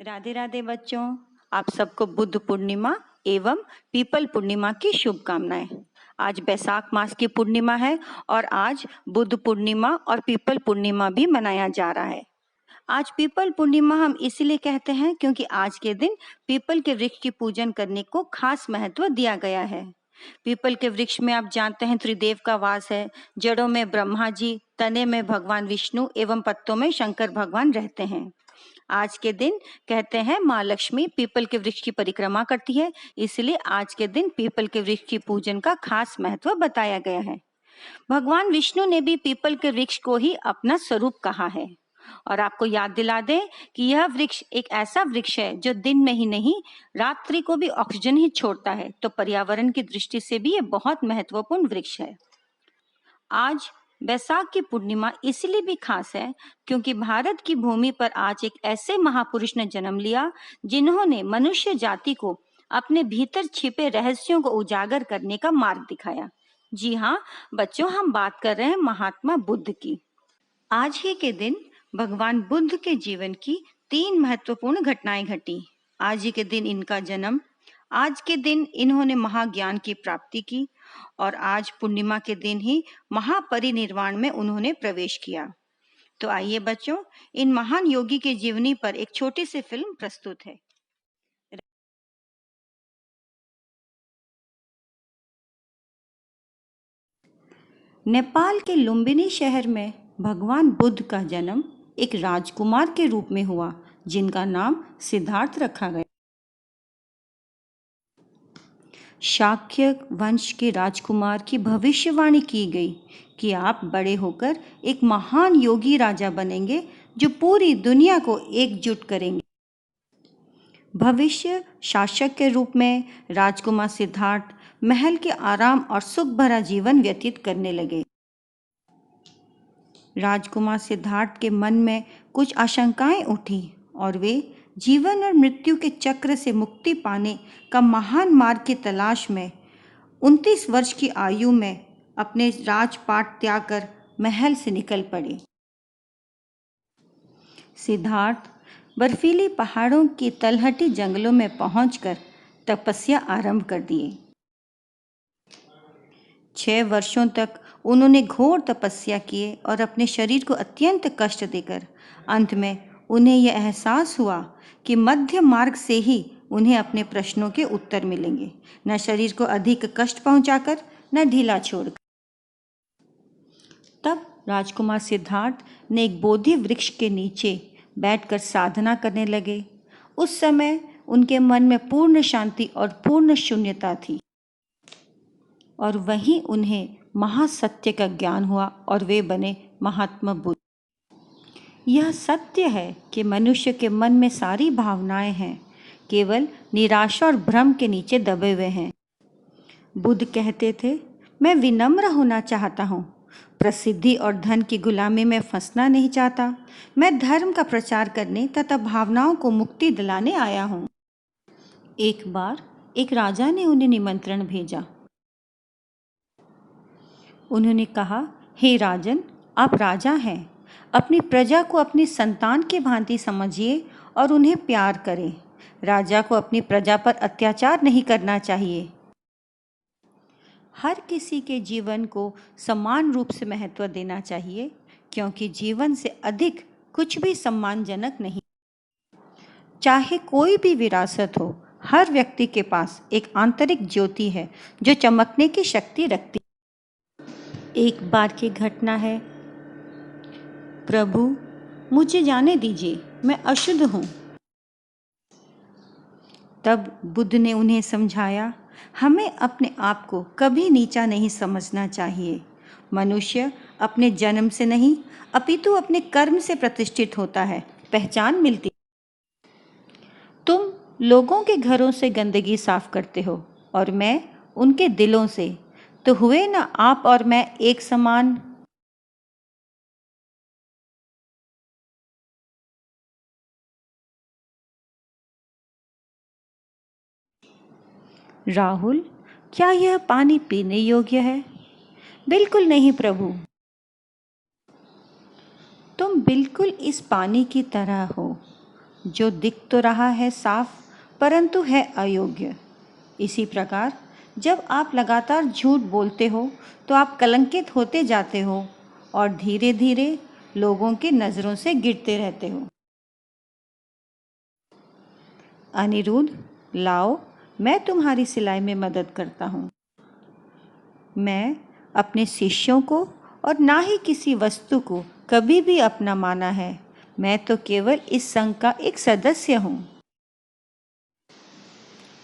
राधे राधे बच्चों, आप सबको बुद्ध पूर्णिमा एवं पीपल पूर्णिमा की शुभकामनाएं। आज बैसाख मास की पूर्णिमा है और आज बुद्ध पूर्णिमा और पीपल पूर्णिमा भी मनाया जा रहा है। आज पीपल पूर्णिमा हम इसीलिए कहते हैं क्योंकि आज के दिन पीपल के वृक्ष की पूजन करने को खास महत्व दिया गया है। पीपल के वृक्ष में आप जानते हैं त्रिदेव का वास है। जड़ों में ब्रह्मा जी, तने में भगवान विष्णु एवं पत्तों में शंकर भगवान रहते हैं। आज के दिन कहते हैं माँ लक्ष्मी पीपल के वृक्ष की परिक्रमा करती है, इसलिए आज के दिन पीपल के वृक्ष की पूजन का खास महत्व बताया गया है। भगवान विष्णु ने भी पीपल के वृक्ष को ही अपना स्वरूप कहा है। और आपको याद दिला दें कि यह वृक्ष एक ऐसा वृक्ष है जो दिन में ही नहीं रात्रि को भी ऑक्सीजन ही छोड़ता है, तो पर्यावरण की दृष्टि से भी ये बहुत महत्वपूर्ण वृक्ष है। आज बैसाख की पूर्णिमा इसलिए भी खास है क्योंकि भारत की भूमि पर आज एक ऐसे महापुरुष ने जन्म लिया जिन्होंने मनुष्य जाति को अपने भीतर छिपे रहस्यों को उजागर करने का मार्ग दिखाया। जी हाँ बच्चों, हम बात कर रहे हैं महात्मा बुद्ध की। आज ही के दिन भगवान बुद्ध के जीवन की 3 महत्वपूर्ण घटनाएं घटी। आज ही के दिन इनका जन्म, आज के दिन इन्होंने महाज्ञान की प्राप्ति की और आज पूर्णिमा के दिन ही महापरिनिर्वाण में उन्होंने प्रवेश किया। तो आइए बच्चों, इन महान योगी के जीवनी पर एक छोटी सी फिल्म प्रस्तुत है। नेपाल के लुम्बिनी शहर में भगवान बुद्ध का जन्म एक राजकुमार के रूप में हुआ जिनका नाम सिद्धार्थ रखा गया। शाक्य वंश के राजकुमार की भविष्यवाणी की गई कि आप बड़े होकर एक महान योगी राजा बनेंगे जो पूरी दुनिया को एकजुट करेंगे। भविष्य शासक के रूप में राजकुमार सिद्धार्थ महल के आराम और सुख भरा जीवन व्यतीत करने लगे। राजकुमार सिद्धार्थ के मन में कुछ आशंकाएं उठी और वे जीवन और मृत्यु के चक्र से मुक्ति पाने का महान मार्ग की तलाश में 29 वर्ष की आयु में अपने राजपाट त्याग कर महल से निकल पड़े। सिद्धार्थ बर्फीली पहाड़ों की तलहटी जंगलों में पहुंचकर तपस्या आरंभ कर दिए। 6 वर्षों तक उन्होंने घोर तपस्या किए और अपने शरीर को अत्यंत कष्ट देकर अंत में उन्हें यह एहसास हुआ कि मध्य मार्ग से ही उन्हें अपने प्रश्नों के उत्तर मिलेंगे, न शरीर को अधिक कष्ट पहुंचाकर न ढीला छोड़कर। तब राजकुमार सिद्धार्थ ने एक बोधि वृक्ष के नीचे बैठकर साधना करने लगे। उस समय उनके मन में पूर्ण शांति और पूर्ण शून्यता थी और वहीं उन्हें महासत्य का ज्ञान हुआ और वे बने महात्मा बुद्ध। यह सत्य है कि मनुष्य के मन में सारी भावनाएं हैं, केवल निराशा और भ्रम के नीचे दबे हुए हैं। बुद्ध कहते थे, मैं विनम्र होना चाहता हूँ, प्रसिद्धि और धन की गुलामी में फंसना नहीं चाहता। मैं धर्म का प्रचार करने तथा भावनाओं को मुक्ति दिलाने आया हूँ। एक बार एक राजा ने उन्हें निमंत्रण भेजा। उन्होंने कहा, हे राजन, आप राजा हैं, अपनी प्रजा को अपनी संतान की भांति समझिए और उन्हें प्यार करें। राजा को अपनी प्रजा पर अत्याचार नहीं करना चाहिए। हर किसी के जीवन को समान रूप से महत्व देना चाहिए क्योंकि जीवन से अधिक कुछ भी सम्मानजनक नहीं। चाहे कोई भी विरासत हो, हर व्यक्ति के पास एक आंतरिक ज्योति है जो चमकने की शक्ति रखती है। एक बार की घटना है। प्रभु, मुझे जाने दीजिए, मैं अशुद्ध हूँ। तब बुद्ध ने उन्हें समझाया, हमें अपने आप को कभी नीचा नहीं समझना चाहिए। मनुष्य अपने जन्म से नहीं अपितु अपने कर्म से प्रतिष्ठित होता है, पहचान मिलती। तुम लोगों के घरों से गंदगी साफ करते हो और मैं उनके दिलों से, तो हुए ना आप और मैं एक समान। राहुल, क्या यह पानी पीने योग्य है? बिल्कुल नहीं प्रभु। तुम बिल्कुल इस पानी की तरह हो। जो दिख तो रहा है साफ परंतु है अयोग्य। इसी प्रकार जब आप लगातार झूठ बोलते हो तो आप कलंकित होते जाते हो और धीरे धीरे लोगों की नज़रों से गिरते रहते हो। अनिरुद्ध, लाओ, मैं तुम्हारी सिलाई में मदद करता हूँ। मैं अपने शिष्यों को और ना ही किसी वस्तु को कभी भी अपना माना है। मैं तो केवल इस संघ का एक सदस्य हूँ।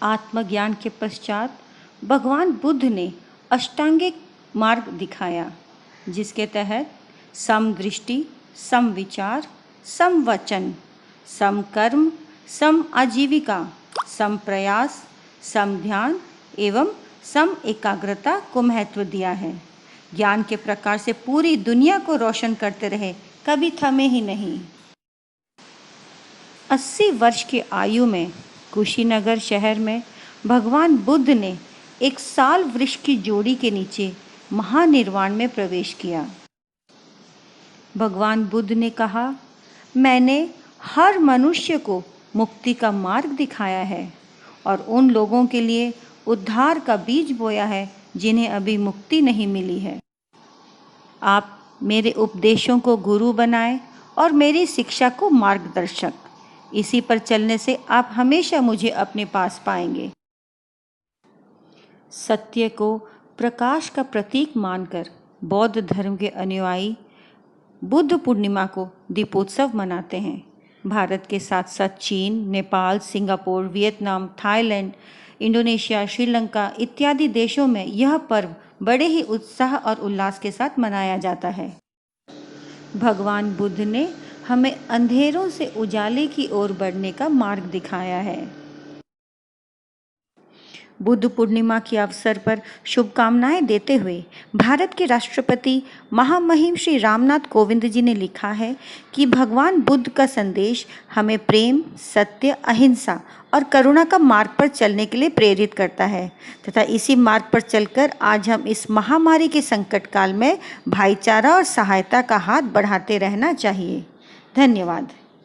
आत्मज्ञान के पश्चात भगवान बुद्ध ने अष्टांगिक मार्ग दिखाया, जिसके तहत सम दृष्टि, सम विचार, सम वचन, सम कर्म, सम आजीविका, सम प्रयास, सम ध्यान एवं सम एकाग्रता को महत्व दिया है। ज्ञान के प्रकार से पूरी दुनिया को रोशन करते रहे, कभी थमे ही नहीं। 80 वर्ष की आयु में कुशीनगर शहर में भगवान बुद्ध ने एक साल वृक्ष की जोड़ी के नीचे महानिर्वाण में प्रवेश किया। भगवान बुद्ध ने कहा, मैंने हर मनुष्य को मुक्ति का मार्ग दिखाया है और उन लोगों के लिए उद्धार का बीज बोया है जिन्हें अभी मुक्ति नहीं मिली है। आप मेरे उपदेशों को गुरु बनाएं और मेरी शिक्षा को मार्गदर्शक। इसी पर चलने से आप हमेशा मुझे अपने पास पाएंगे। सत्य को प्रकाश का प्रतीक मानकर बौद्ध धर्म के अनुयायी बुद्ध पूर्णिमा को दीपोत्सव मनाते हैं। भारत के साथ साथ चीन, Nepal, Singapore, Vietnam, Thailand, Indonesia, Sri Lanka इत्यादि देशों में यह पर्व बड़े ही उत्साह और उल्लास के साथ मनाया जाता है। भगवान बुद्ध ने हमें अंधेरों से उजाले की ओर बढ़ने का मार्ग दिखाया है। बुद्ध पूर्णिमा के अवसर पर शुभकामनाएं देते हुए भारत के राष्ट्रपति महामहिम श्री रामनाथ कोविंद जी ने लिखा है कि भगवान बुद्ध का संदेश हमें प्रेम, सत्य, अहिंसा और करुणा का मार्ग पर चलने के लिए प्रेरित करता है तथा इसी मार्ग पर चलकर आज हम इस महामारी के संकट काल में भाईचारा और सहायता का हाथ बढ़ाते रहना चाहिए। धन्यवाद।